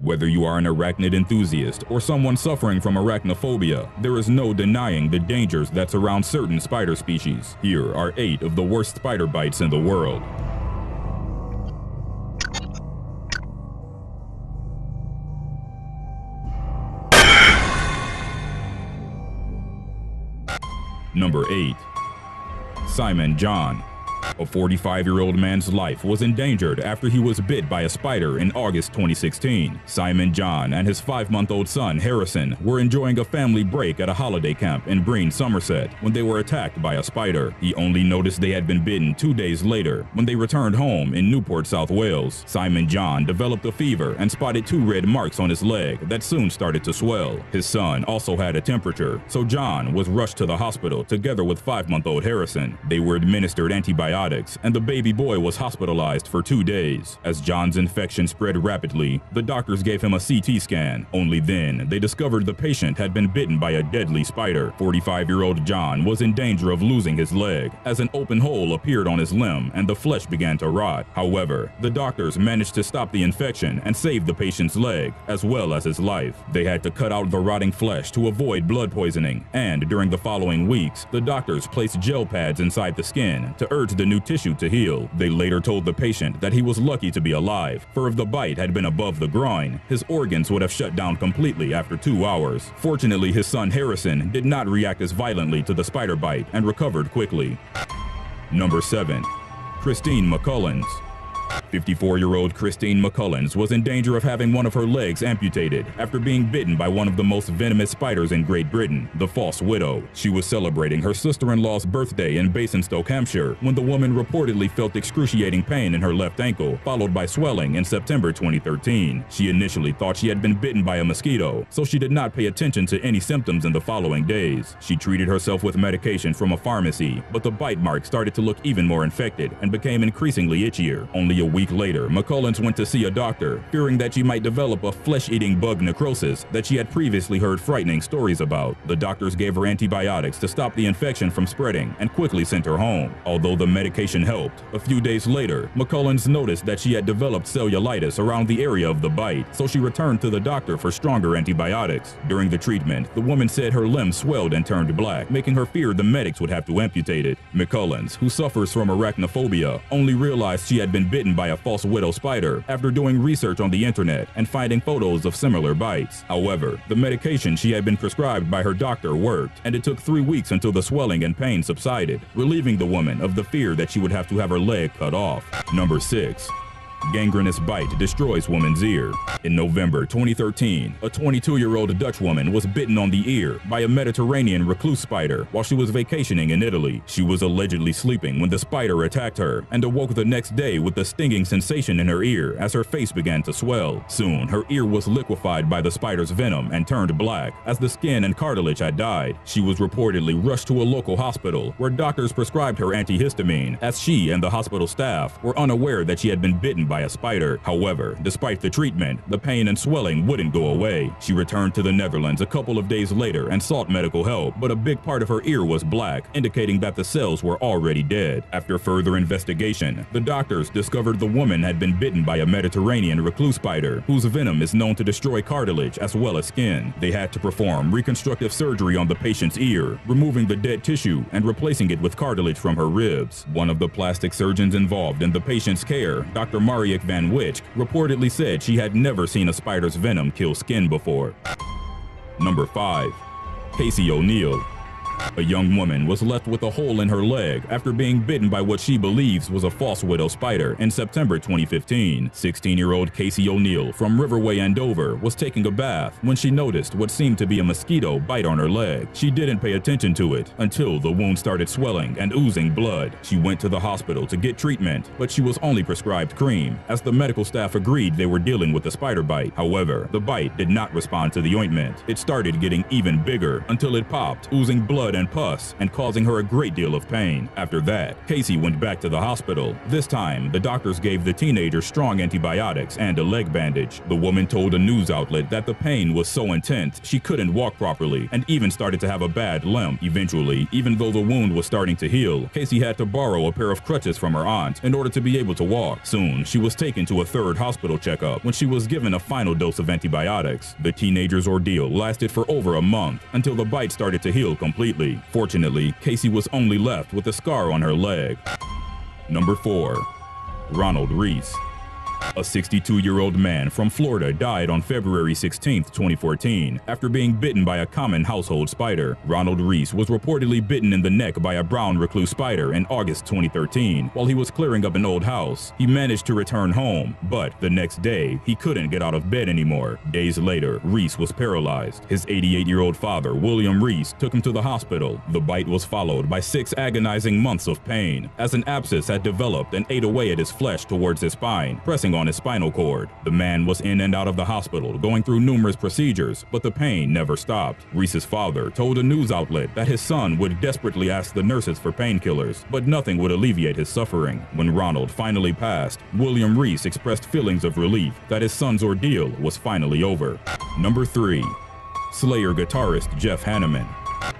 Whether you are an arachnid enthusiast or someone suffering from arachnophobia, there is no denying the dangers that surround certain spider species. Here are 8 of the worst spider bites in the world. Number 8. Simon John. A 45-year-old man's life was endangered after he was bit by a spider in August 2016. Simon John and his 5-month-old son, Harrison, were enjoying a family break at a holiday camp in Breen, Somerset, when they were attacked by a spider. He only noticed they had been bitten 2 days later when they returned home in Newport, South Wales. Simon John developed a fever and spotted 2 red marks on his leg that soon started to swell. His son also had a temperature, so John was rushed to the hospital together with 5-month-old Harrison. They were administered antibiotics, and the baby boy was hospitalized for 2 days. As John's infection spread rapidly, the doctors gave him a CT scan. Only then, they discovered the patient had been bitten by a deadly spider. 45-year-old John was in danger of losing his leg, as an open hole appeared on his limb and the flesh began to rot. However, the doctors managed to stop the infection and save the patient's leg, as well as his life. They had to cut out the rotting flesh to avoid blood poisoning, and during the following weeks, the doctors placed gel pads inside the skin to urge the new tissue to heal. They later told the patient that he was lucky to be alive, for if the bite had been above the groin, his organs would have shut down completely after 2 hours. Fortunately, his son Harrison did not react as violently to the spider bite and recovered quickly. Number 7. Christine McCullens. 54-year-old Christine McCullens was in danger of having one of her legs amputated after being bitten by one of the most venomous spiders in Great Britain, the false widow. She was celebrating her sister-in-law's birthday in Basingstoke, Hampshire, when the woman reportedly felt excruciating pain in her left ankle, followed by swelling in September 2013. She initially thought she had been bitten by a mosquito, so she did not pay attention to any symptoms in the following days. She treated herself with medication from a pharmacy, but the bite mark started to look even more infected and became increasingly itchier. Only a week later, McCullens went to see a doctor, fearing that she might develop a flesh-eating bug necrosis that she had previously heard frightening stories about. The doctors gave her antibiotics to stop the infection from spreading and quickly sent her home. Although the medication helped, a few days later, McCullens noticed that she had developed cellulitis around the area of the bite, so she returned to the doctor for stronger antibiotics. During the treatment, the woman said her limbs swelled and turned black, making her fear the medics would have to amputate it. McCullens, who suffers from arachnophobia, only realized she had been bitten by a false widow spider after doing research on the internet and finding photos of similar bites. However, the medication she had been prescribed by her doctor worked, and it took 3 weeks until the swelling and pain subsided, relieving the woman of the fear that she would have to have her leg cut off. Number 6. Gangrenous bite destroys woman's ear. In November 2013, a 22-year-old Dutch woman was bitten on the ear by a Mediterranean recluse spider while she was vacationing in Italy. She was allegedly sleeping when the spider attacked her and awoke the next day with a stinging sensation in her ear as her face began to swell. Soon, her ear was liquefied by the spider's venom and turned black as the skin and cartilage had died. She was reportedly rushed to a local hospital where doctors prescribed her antihistamine, as she and the hospital staff were unaware that she had been bitten by a spider. However, despite the treatment, the pain and swelling wouldn't go away. She returned to the Netherlands a couple of days later and sought medical help, but a big part of her ear was black, indicating that the cells were already dead. After further investigation, the doctors discovered the woman had been bitten by a Mediterranean recluse spider, whose venom is known to destroy cartilage as well as skin. They had to perform reconstructive surgery on the patient's ear, removing the dead tissue and replacing it with cartilage from her ribs. One of the plastic surgeons involved in the patient's care, Dr. Mariek van Wyk, reportedly said she had never seen a spider's venom kill skin before. Number 5. Casey O'Neill. A young woman was left with a hole in her leg after being bitten by what she believes was a false widow spider in September 2015. 16-year-old Casey O'Neill from Riverway, Andover, was taking a bath when she noticed what seemed to be a mosquito bite on her leg. She didn't pay attention to it until the wound started swelling and oozing blood. She went to the hospital to get treatment, but she was only prescribed cream, as the medical staff agreed they were dealing with a spider bite. However, the bite did not respond to the ointment. It started getting even bigger until it popped, oozing blood blood and pus and causing her a great deal of pain. After that, Casey went back to the hospital. This time, the doctors gave the teenager strong antibiotics and a leg bandage. The woman told a news outlet that the pain was so intense she couldn't walk properly and even started to have a bad limp. Eventually, even though the wound was starting to heal, Casey had to borrow a pair of crutches from her aunt in order to be able to walk. Soon, she was taken to a third hospital checkup when she was given a final dose of antibiotics. The teenager's ordeal lasted for over a month until the bite started to heal completely. Fortunately, Casey was only left with a scar on her leg. Number 4. Ronald Reese. A 62-year-old man from Florida died on February 16, 2014, after being bitten by a common household spider. Ronald Reese was reportedly bitten in the neck by a brown recluse spider in August 2013 while he was clearing up an old house. He managed to return home, but the next day, he couldn't get out of bed anymore. Days later, Reese was paralyzed. His 88-year-old father, William Reese, took him to the hospital. The bite was followed by 6 agonizing months of pain, as an abscess had developed and ate away at his flesh towards his spine, pressing on his spinal cord. The man was in and out of the hospital, going through numerous procedures, but the pain never stopped. Reese's father told a news outlet that his son would desperately ask the nurses for painkillers, but nothing would alleviate his suffering. When Ronald finally passed, William Reese expressed feelings of relief that his son's ordeal was finally over. Number 3. Slayer guitarist Jeff Hanneman.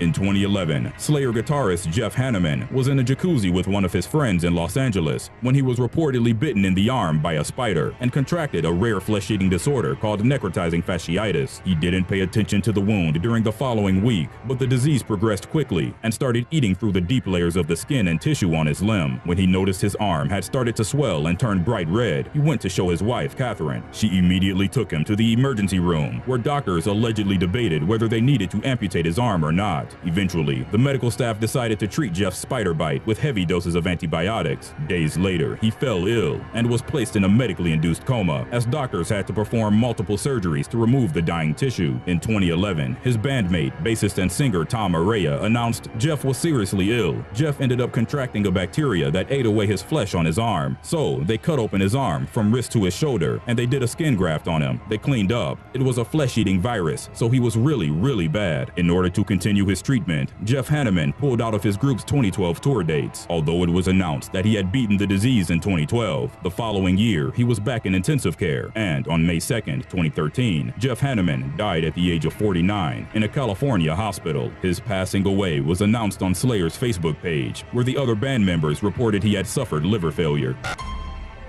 In 2011, Slayer guitarist Jeff Hanneman was in a jacuzzi with one of his friends in Los Angeles when he was reportedly bitten in the arm by a spider and contracted a rare flesh-eating disorder called necrotizing fasciitis. He didn't pay attention to the wound during the following week, but the disease progressed quickly and started eating through the deep layers of the skin and tissue on his limb. When he noticed his arm had started to swell and turn bright red, he went to show his wife, Catherine. She immediately took him to the emergency room, where doctors allegedly debated whether they needed to amputate his arm or not. Eventually, the medical staff decided to treat Jeff's spider bite with heavy doses of antibiotics. Days later, he fell ill and was placed in a medically induced coma, as doctors had to perform multiple surgeries to remove the dying tissue. In 2011, his bandmate, bassist and singer Tom Araya, announced Jeff was seriously ill. Jeff ended up contracting a bacteria that ate away his flesh on his arm, so they cut open his arm from wrist to his shoulder, and they did a skin graft on him. They cleaned up. It was a flesh-eating virus, so he was really bad. In order to continue his treatment, Jeff Hanneman pulled out of his group's 2012 tour dates. Although it was announced that he had beaten the disease in 2012, the following year he was back in intensive care, and on May 2nd, 2013, Jeff Hanneman died at the age of 49 in a California hospital. His passing away was announced on Slayer's Facebook page, where the other band members reported he had suffered liver failure.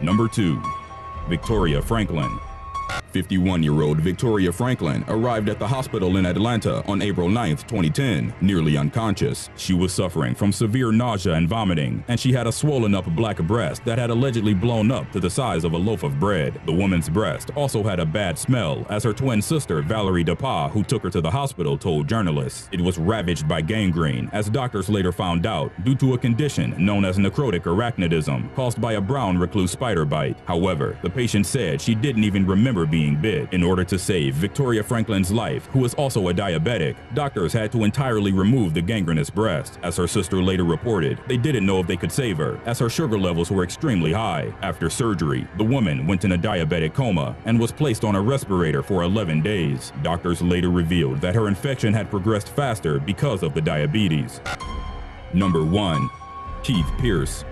Number 2. Victoria Franklin. 51-year-old Victoria Franklin arrived at the hospital in Atlanta on April 9, 2010, nearly unconscious. She was suffering from severe nausea and vomiting, and she had a swollen-up black breast that had allegedly blown up to the size of a loaf of bread. The woman's breast also had a bad smell, as her twin sister, Valerie DePa, who took her to the hospital, told journalists. It was ravaged by gangrene, as doctors later found out, due to a condition known as necrotic arachnidism, caused by a brown recluse spider bite. However, the patient said she didn't even remember being bit. In order to save Victoria Franklin's life, who is also a diabetic, doctors had to entirely remove the gangrenous breast. As her sister later reported, they didn't know if they could save her, as her sugar levels were extremely high. After surgery, the woman went in a diabetic coma and was placed on a respirator for 11 days. Doctors later revealed that her infection had progressed faster because of the diabetes. Number 1. Keith Pierce.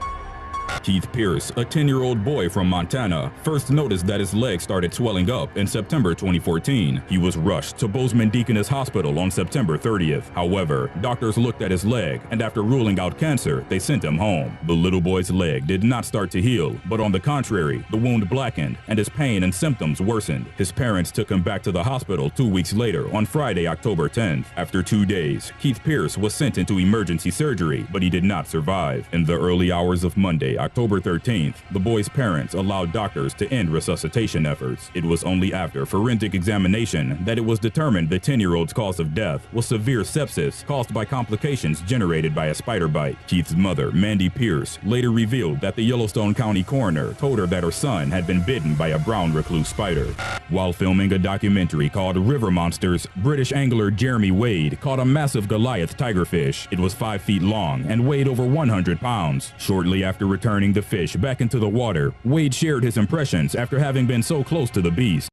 Keith Pierce, a 10-year-old boy from Montana, first noticed that his leg started swelling up in September 2014. He was rushed to Bozeman Deaconess Hospital on September 30th. However, doctors looked at his leg, and after ruling out cancer, they sent him home. The little boy's leg did not start to heal, but on the contrary, the wound blackened, and his pain and symptoms worsened. His parents took him back to the hospital 2 weeks later on Friday, October 10th. After 2 days, Keith Pierce was sent into emergency surgery, but he did not survive. In the early hours of Monday, October 13th, the boy's parents allowed doctors to end resuscitation efforts. It was only after forensic examination that it was determined the 10-year-old's cause of death was severe sepsis caused by complications generated by a spider bite. Keith's mother, Mandy Pierce, later revealed that the Yellowstone County coroner told her that her son had been bitten by a brown recluse spider. While filming a documentary called River Monsters, British angler Jeremy Wade caught a massive Goliath tigerfish. It was 5 feet long and weighed over 100 pounds. Shortly after returning the fish back into the water, Wade shared his impressions after having been so close to the beast.